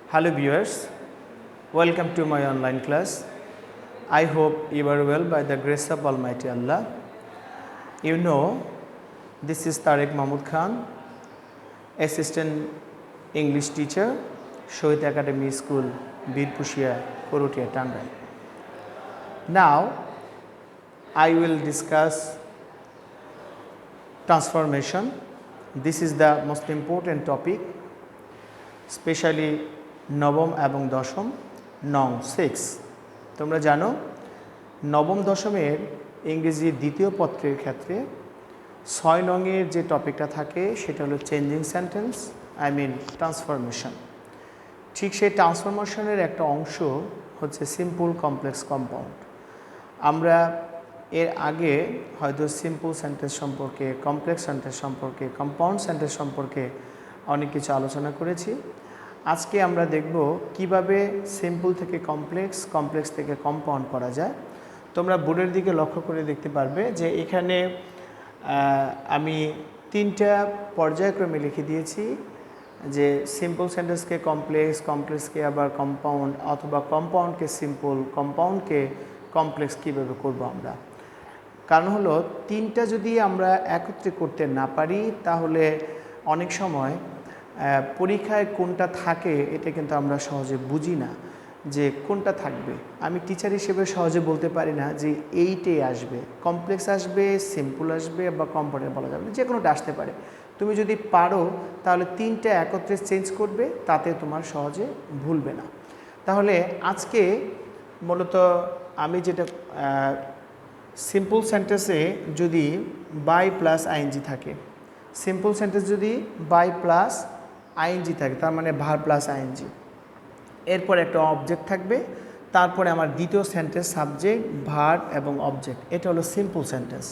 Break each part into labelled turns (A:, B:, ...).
A: Hello viewers, welcome to my online class. I hope you are well by the grace of Almighty Allah. You know, this is Tariq Mahmud Khan, Assistant English Teacher, Shohit Academy School, Birpushia, Korotia, Tangai. Now, I will discuss transformation. This is the most important topic, especially নবম এবং দশম নং 6 তোমরা জানো নবম দশমের ইংরেজি দ্বিতীয় পত্রের ক্ষেত্রে 6 নংয়ের যে টপিকটা থাকে সেটা হলো চেঞ্জিং সেন্টেন্স ট্রান্সফরমেশন। ঠিক সেই ট্রান্সফরমেশনের একটা অংশ হচ্ছে সিম্পল কমপ্লেক্স কম্পাউন্ড। আমরা এর আগে হয়তো সিম্পল সেন্টেন্স সম্পর্কে, কমপ্লেক্স সেন্টেন্স সম্পর্কে, কম্পাউন্ড সেন্টেন্স সম্পর্কে অনেক কিছু আলোচনা করেছি। আজকে আমরা দেখব কিভাবে সিম্পল থেকে কমপ্লেক্স, কমপ্লেক্স থেকে কম্পাউন্ড করা যায়। তোমরা বোর্ডের দিকে লক্ষ্য করে দেখতে পারবে যে এখানে আমি 3টা পর্যায়ক্রমে লিখে দিয়েছি যে সিম্পল সেন্টেন্সকে কমপ্লেক্স, কমপ্লেক্সকে আবার কম্পাউন্ড, অথবা কম্পাউন্ডকে সিম্পল, কম্পাউন্ডকে কমপ্লেক্স কীভাবে করব আমরা। কারণ হলো 3টা যদি আমরা একত্রে করতে না পারি তাহলে অনেক সময় পরীক্ষায় কোনটা থাকে এটা কিন্তু আমরা সহজে বুঝি না যে কোনটা থাকবে। আমি টিচার হিসেবে সহজে বলতে পারি না যে এইটাই আসবে, কমপ্লেক্স আসবে, সিম্পল আসবে বা কম্পাউন্ড বলা যাবে না, যে কোনোটা আসতে পারে। তুমি যদি পারো তাহলে 3টা একত্রে চেঞ্জ করবে, তাতে তোমার সহজে ভুলবে না। তাহলে আজকে মূলত আমি যেটা সিম্পল সেন্টেন্সে যদি বাই প্লাস আইএনজি থাকে, সিম্পল সেন্টেন্স যদি বাই প্লাস আইএনজি থাকে, তার মানে ভার প্লাস আইএনজি, এরপর একটা অবজেক্ট থাকবে, তারপরে আমার দ্বিতীয় সেন্টেন্স সাবজেক্ট, ভার এবং অবজেক্ট, এটা হলো সিম্পল সেন্টেন্স।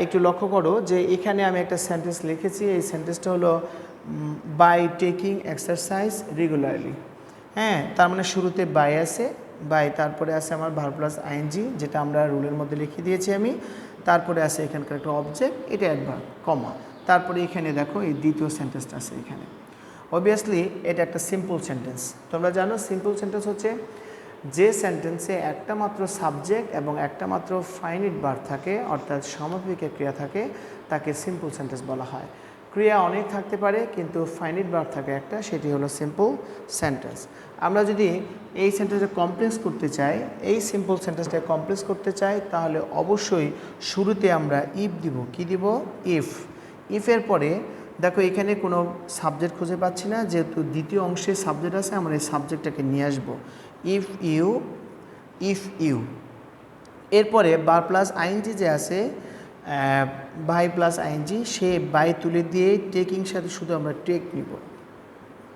A: একটু লক্ষ্য করো যে এখানে আমি একটা সেন্টেন্স লিখেছি, এই সেন্টেন্সটা হলো বাই টেকিং এক্সারসাইজ রেগুলারলি। তার মানে শুরুতে বাই আছে, বাই, তারপরে আছে আমার ভার প্লাস আইএনজি, যেটা আমরা রুলের মধ্যে লিখে দিয়েছি আমি, তারপরে আছে এখানকার একটা অবজেক্ট, এটা অ্যাডভার্ব, কমা, তারপরে এখানে দেখো এই দ্বিতীয় সেন্টেন্সটা আছে এখানে। অবভিয়াসলি এটা একটা সিম্পল সেন্টেন্স। তোমরা জানো সিম্পল সেন্টেন্স হচ্ছে যে সেন্টেন্সে একটা মাত্র সাবজেক্ট এবং একটা মাত্র ফাইনিট ভার্ব থাকে, অর্থাৎ সমাপিকা ক্রিয়া থাকে, তাকে সিম্পল সেন্টেন্স বলা হয়। ক্রিয়া অনেক থাকতে পারে কিন্তু ফাইনিট ভার্ব থাকে একটা, সেটি হলো সিম্পল সেন্টেন্স। আমরা যদি এই সেন্টেন্সটা কমপ্লেক্স করতে চাই, এই সিম্পল সেন্টেন্সটা কমপ্লেক্স করতে চাই, তাহলে অবশ্যই শুরুতে আমরা ইফ দিব। কি দিব? ইফ। ইফের পরে দেখো এখানে কোনো সাবজেক্ট খুঁজে পাচ্ছি না, যেহেতু দ্বিতীয় অংশে সাবজেক্ট আছে, আমরা এই সাবজেক্টটাকে নিয়ে আসবো। ইফ ইউ, এরপরে বার প্লাস আইএনজি যে আছে, বাই প্লাস আইএনজি, সে বাই তুলে দিয়ে টেকিং সাথে শুধু আমরা টেক নিব,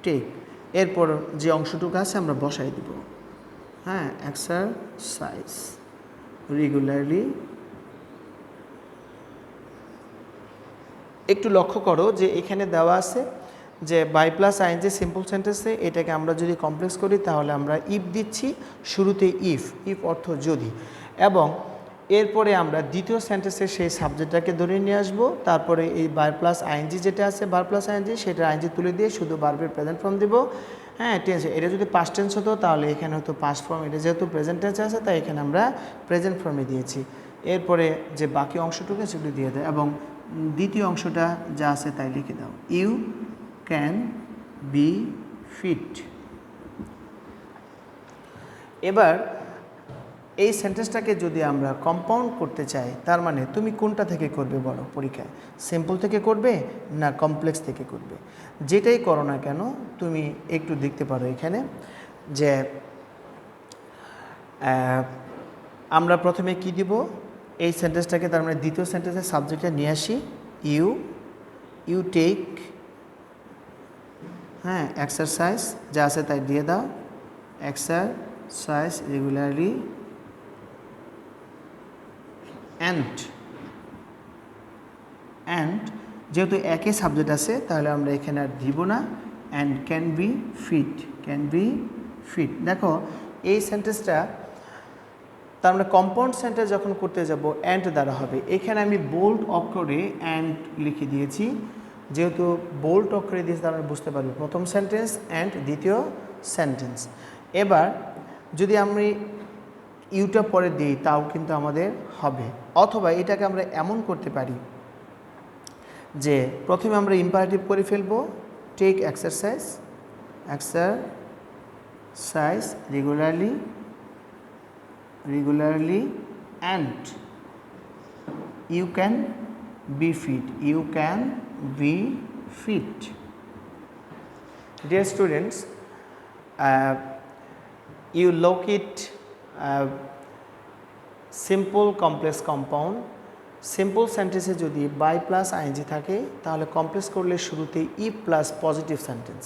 A: টেক। এরপর যে অংশটুকু আছে আমরা বসাই দিব, এক্সারসাইজ রেগুলারলি। একটু লক্ষ্য করো যে এখানে দেওয়া আছে যে বাই প্লাস আইএনজি সিম্পল সেন্টেন্সে, এটাকে আমরা যদি কমপ্লেক্স করি তাহলে আমরা ইফ দিচ্ছি, শুরুতে ইফ অর্থ যদি, এবং এরপরে আমরা দ্বিতীয় সেন্টেন্সে সেই সাবজেক্টটাকে ধরে নিয়ে আসবো, তারপরে এই বাই প্লাস আইএনজি যেটা আছে, বার প্লাস আইএনজি, সেটা আইএনজি তুলে দিয়ে শুধু ভার্বের প্রেজেন্ট ফর্ম দেবো। টেন্স, এটা যদি পাস্ট টেন্স হতো তাহলে এখানে হতো পাস্ট ফর্ম, এটা যেহেতু প্রেজেন্ট টেন্স আছে তাই এখানে আমরা প্রেজেন্ট ফর্মে দিয়েছি। এরপরে যে বাকি অংশটুকু সেগুলো দিয়ে দেয়, এবং দ্বিতীয় অংশটা যা আছে তাই লিখে দাও, ইউ ক্যান বি ফিট। এবার এই সেন্টেন্সটাকে যদি আমরা কম্পাউন্ড করতে চাই, তার মানে তুমি কোনটা থেকে করবে বলো পরীক্ষায়? সিম্পল থেকে করবে না কমপ্লেক্স থেকে করবে? যেটাই করো না কেন তুমি একটু দেখতে পারো এখানে যে আমরা প্রথমে কি দিব, এই সেন্টেন্সটাকে, তার মানে দ্বিতীয় সেন্টেন্সের সাবজেক্টটা নিয়ে আসি, ইউ টেক এক্সারসাইজ যা আছে তাই দিয়ে দাও, এক্সারসাইজ রেগুলারলি, অ্যান্ড যেহেতু একই সাবজেক্ট আছে তাহলে আমরা এখানে আর দিব না, অ্যান্ড ক্যান বি ফিট। দেখো এই সেন্টেন্সটা, তার মানে কম্পাউন্ড সেন্টেন্স যখন করতে যাব অ্যান্ড দ্বারা হবে। এখানে আমি বোল্ড অক্ষরে অ্যান্ড লিখে দিয়েছি, যেহেতু বোল্ড অক্ষরে দিয়েছি তার মানে বুঝতে পারবে প্রথম সেন্টেন্স অ্যান্ড দ্বিতীয় সেন্টেন্স। এবার যদি আমি ইউটা পরে দিই তাও কিন্তু আমাদের হবে, অথবা এটাকে আমরা এমন করতে পারি যে প্রথমে আমরা ইম্পারেটিভ করে ফেলবো, take exercise regularly and you can be fit. Dear students, you locate simple complex compound. Simple সেন্টেন্সে যদি বাই প্লাস আইএনজি থাকে তাহলে কমপ্লেক্স করলে শুরুতে ই প্লাস পজিটিভ সেন্টেন্স।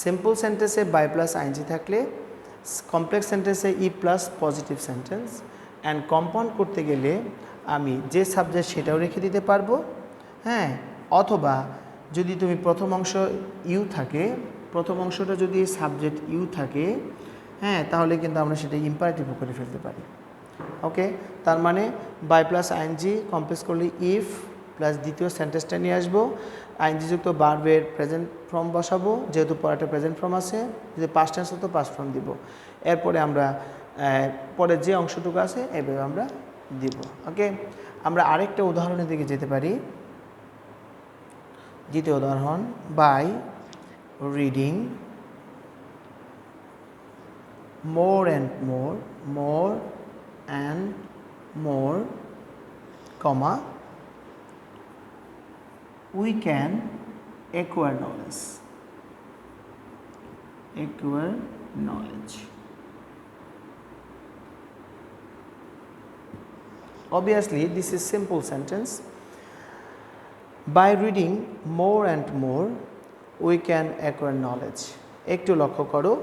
A: সিম্পল সেন্টেন্সে বাই প্লাস আইএনজি থাকলে কমপ্লেক্স সেন্টেন্সে ই plus positive sentence. And compound করতে গেলে আমি যে সাবজেক্ট সেটাও রেখে দিতে পারবো, হ্যাঁ, অথবা যদি তুমি প্রথম অংশ ইউ থাকে, প্রথম অংশটা যদি সাবজেক্ট ইউ থাকে, হ্যাঁ, তাহলে কিন্তু আমরা সেটা ইম্পারেটিভও করে ফেলতে পারি। ওকে, তার মানে বাই প্লাস আইএনজি কমপ্লেক্স করলে ইফ প্লাস দ্বিতীয় সেন্টেন্সটা নিয়ে আসবো, আইএনজিযুক্ত ভার্বের প্রেজেন্ট ফর্ম বসাবো, যেহেতু পরেটা প্রেজেন্ট ফর্ম আছে, যদি পাস্ট টেন্স হতো পাস্ট ফর্ম দিব। এরপরে আমরা পরে যে অংশটুকু আছে এভাবে আমরা দিব। ওকে, আমরা আরেকটা উদাহরণের দিকে যেতে পারি। দ্বিতীয় উদাহরণ, by reading more and more, comma, we can acquire knowledge. Obviously, this is simple sentence. By reading more and more, we can acquire knowledge. একটু লক্ষ্য করো,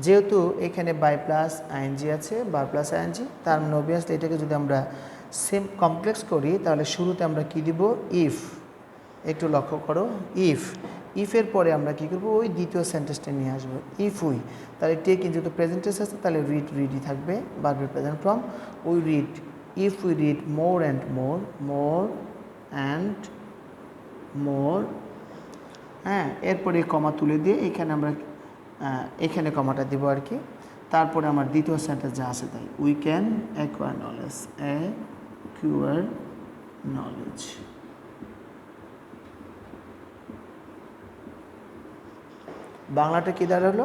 A: যেহেতু এখানে বাই প্লাস আইএনজি আছে, বার প্লাস আইএনজি, তার মানে অবভিয়াসলি এটাকে যদি আমরা কমপ্লেক্স করি তাহলে শুরুতে আমরা কি দিব, ইফ। একটু লক্ষ্য করো, ইফের পরে আমরা কি করব, ওই দ্বিতীয় সেন্টেন্সটা নিয়ে আসবো, ইফ উই। তাহলে টেক ইন যেহেতু প্রেজেন্ট টেন্স আছে তাহলে রিডই থাকবে, ভার্বের present form, we read, if we read more and মোর, হ্যাঁ, এরপরে কমা তুলে দিয়ে এখানে আমরা এখানে কমাটা দিব আর কি। তারপরে আমার দ্বিতীয় সেন্টেন্স যা আছে তাই, উই ক্যান অ্যাকোয়ার নলেজ। বাংলাটা কি দাঁড়ালো,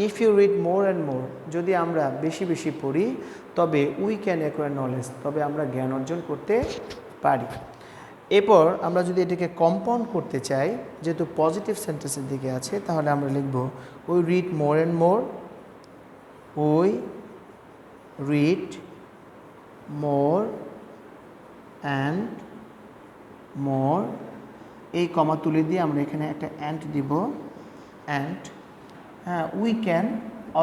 A: if you read more and more, যদি আমরা বেশি বেশি পড়ি তবে উই ক্যান অ্যাকোয়ার নলেজ, তবে আমরা জ্ঞান অর্জন করতে পারি। এরপর আমরা যদি এটাকে কম্পাউন্ড করতে চাই, যেহেতু পজিটিভ সেন্টেন্সের দিকে আছে, তাহলে আমরা লিখব we read more and more, we read more and মোর, এই কমা তুলে দিয়ে আমরা এখানে একটা অ্যান্ড দিব, অ্যান্ড, হ্যাঁ, উই ক্যান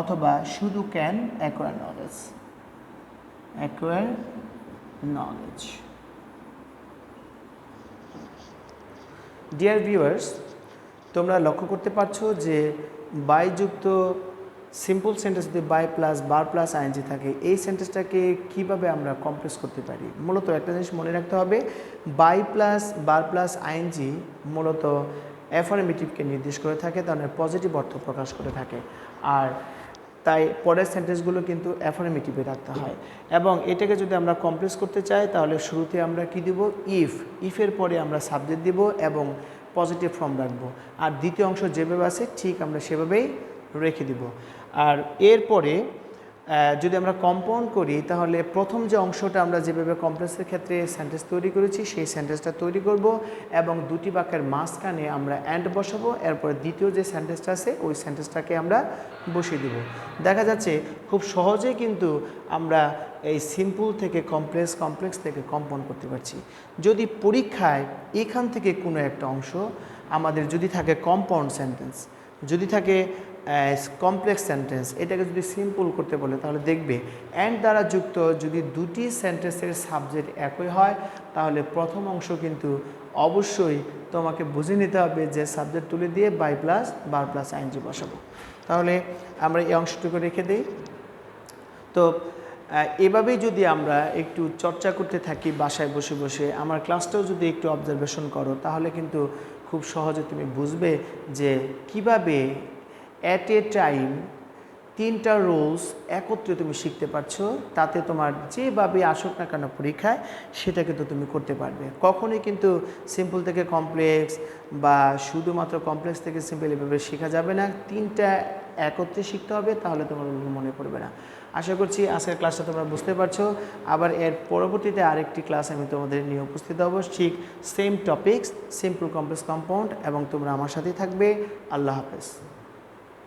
A: অথবা শুধু can acquire knowledge. Dear viewers, তোমরা লক্ষ্য করতে পারছো যে বাই যুক্ত সিম্পল সেন্টেন্স যদি বাই প্লাস বার প্লাস আইএনজি থাকে, এই সেন্টেন্সটাকে কীভাবে আমরা কমপ্লেক্স করতে পারি। মূলত একটা জিনিস মনে রাখতে হবে, বাই প্লাস বার প্লাস আইএনজি মূলত অ্যাফার্মেটিভকে নির্দেশ করে থাকে, তার পজিটিভ অর্থ প্রকাশ করে থাকে, আর তাই পরের সেন্টেন্সগুলো কিন্তু অ্যাফার্মেটিভে রাখতে হয়। এবং এটাকে যদি আমরা কমপ্লেক্স করতে চাই তাহলে শুরুতে আমরা কি দিব, ইফের পরে আমরা সাবজেক্ট দিব এবং পজিটিভ ফর্ম রাখবো, আর দ্বিতীয় অংশ যেভাবে আছে ঠিক আমরা সেভাবেই রেখে দিব। আর এরপরে যদি আমরা কম্পাউন্ড করি তাহলে প্রথম যে অংশটা আমরা যেভাবে কমপ্লেক্সের ক্ষেত্রে সেন্টেন্স তৈরি করেছি সেই সেন্টেন্সটা তৈরি করব এবং দুটি বাক্যের মাঝখানে আমরা অ্যান্ড বসাবো, এরপর দ্বিতীয় যে সেন্টেন্সটা আছে ওই সেন্টেন্সটাকে আমরা বসিয়ে দেব। দেখা যাচ্ছে খুব সহজেই কিন্তু আমরা এই সিম্পল থেকে কমপ্লেক্স থেকে কম্পাউন্ড করতে পারছি। যদি পরীক্ষায় এখান থেকে কোনো একটা অংশ আমাদের যদি থাকে কম্পাউন্ড সেন্টেন্স, যদি থাকে কমপ্লেক্স সেন্টেন্স, এটাকে যদি সিম্পল করতে বলে তাহলে দেখবে অ্যান্ড দ্বারা যুক্ত যদি দুটি সেন্টেন্সের সাবজেক্ট একই হয় তাহলে প্রথম অংশ কিন্তু অবশ্যই তোমাকে বুঝে নিতে হবে যে সাবজেক্ট তুলে দিয়ে বাই প্লাস বার প্লাস আইএনজি বসাবো। তাহলে আমরা এই অংশটুকু রেখে দিই। তো এভাবেই যদি আমরা একটু চর্চা করতে থাকি বাসায় বসে বসে, আমার ক্লাসটাও যদি একটু অবজারভেশন করো তাহলে কিন্তু খুব সহজে তুমি বুঝবে যে কিভাবে অ্যাট এ টাইম 3টা রুলস একত্রে তুমি শিখতে পারছো, তাতে তোমার যেভাবে আসুক না কেন পরীক্ষায় সেটা কিন্তু তুমি করতে পারবে। কখনোই কিন্তু সিম্পল থেকে কমপ্লেক্স বা শুধুমাত্র কমপ্লেক্স থেকে সিম্পল এভাবে শেখা যাবে না, 3টা একত্রে শিখতে হবে, তাহলে তোমার মনে পড়বে না। আশা করছি আজকের ক্লাসটা তোমরা বুঝতে পারছো। আবার এর পরবর্তীতে আরেকটি ক্লাস আমি তোমাদের নিয়ে উপস্থিত হব, ঠিক same topics, simple complex compound, এবং তোমরা আমার সাথেই থাকবে। আল্লাহ হাফেজ।